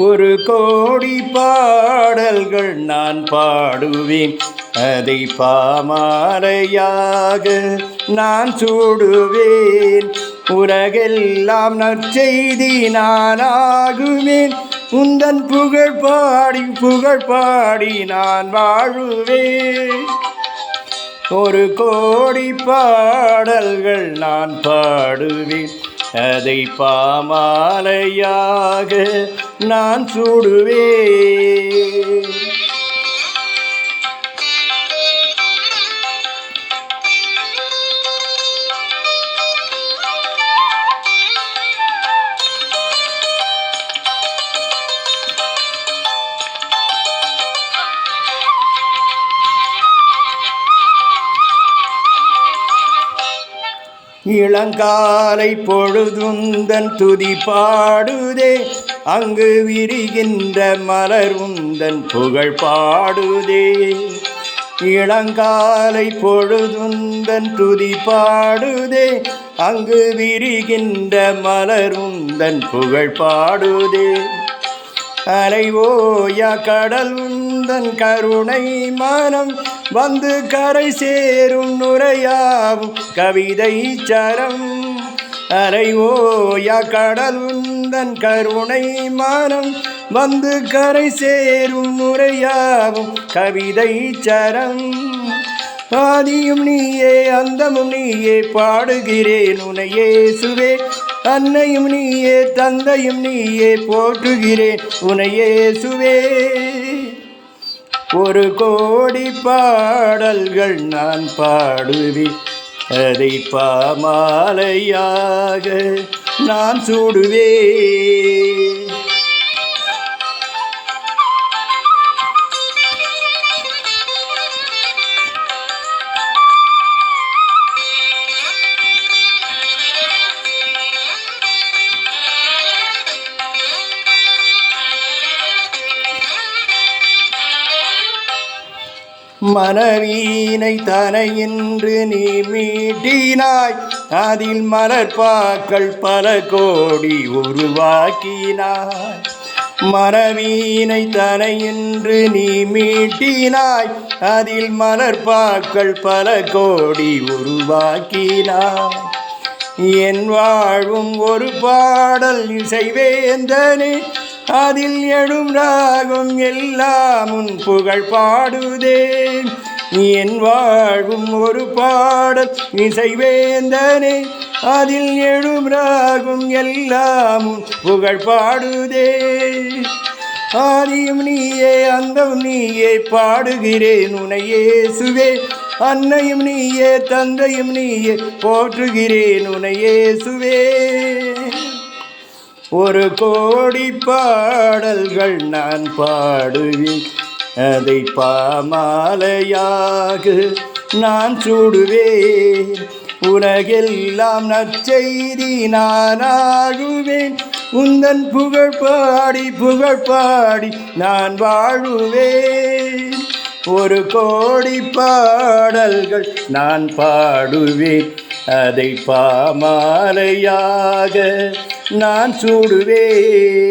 ஒரு கோடி பாடல்கள் நான் பாடுவேன், அதை பாமாலையாக நான் சூடுவேன். உலகெல்லாம் நற்செய்தி நானாகுவேன், உந்தன் புகழ் பாடி நான் வாழுவேன். ஒரு கோடி பாடல்கள் நான் பாடுவேன், அதை பாமாலையாக நான் சூடுவேன். இளங்காலை பொழுதுந்தன் துதி பாடுதே, அங்கு விரிகின்ற மலர் உந்தன் புகழ் பாடுதே. இளங்காலை பொழுதுந்தன் துதி பாடுதே, அங்கு விரிகின்ற மலர் உந்தன் புகழ் பாடுதே. அலைவோயா கடல் உந்தன் கருணை மனம், வந்து கரை சேரும் நுரையாவும் கவிதை சரம். அலைவோயா கடல் உந்தன் கருணை மனம், வந்து கரை சேரும் நுரையாவும் கவிதை சரம். ஆதியும் நீயே அந்தமும் நீயே, பாடுகிறேன் உன்னையே சுவே. அன்னையும் நீயே தந்தையும் நீயே, போற்றுகிறேன் உன்னையே சுவே. ஒரு கோடி பாடல்கள் நான் பாடுவேன், அதை பாமாலையாக நான் சூடுவேன். மனவீனை தனையின்று நீ மீட்டினாய், அதில் மலர்பாக்கள் பல கோடி உருவாக்கினாய். மனவீனை தனையின்று நீ மீட்டினாய், அதில் மலர்பாக்கள் பல கோடி உருவாக்கினாய். என் வாழ்வும் ஒரு பாடல் இசைவேந்தனே, அதில் எழும் ராகம் எல்லாம் உன் புகழ் பாடுதே. என் வாழ்வும் ஒரு பாடல் இசைவேந்தனே, அதில் எழும் ராகம் எல்லாம் உன் புகழ் பாடுதே. ஆதியும் நீயே அந்தம் நீயே, பாடுகிறேன் உன்னையே சுவே. அன்னையும் நீயே தந்தையும் நீயே, போற்றுகிறேன் உன்னையே சுவே. ஒரு கோடி பாடல்கள் நான் பாடுவேன், அதை பாமாலையாக நான் சூடுவேன். உலகெல்லாம் நற்செய்தி நானாகுவேன், உந்தன் புகழ் பாடி நான் வாழுவேன். ஒரு கோடி பாடல்கள் நான் பாடுவேன், அதை பாமாலையாக நான் சூடுவேன்.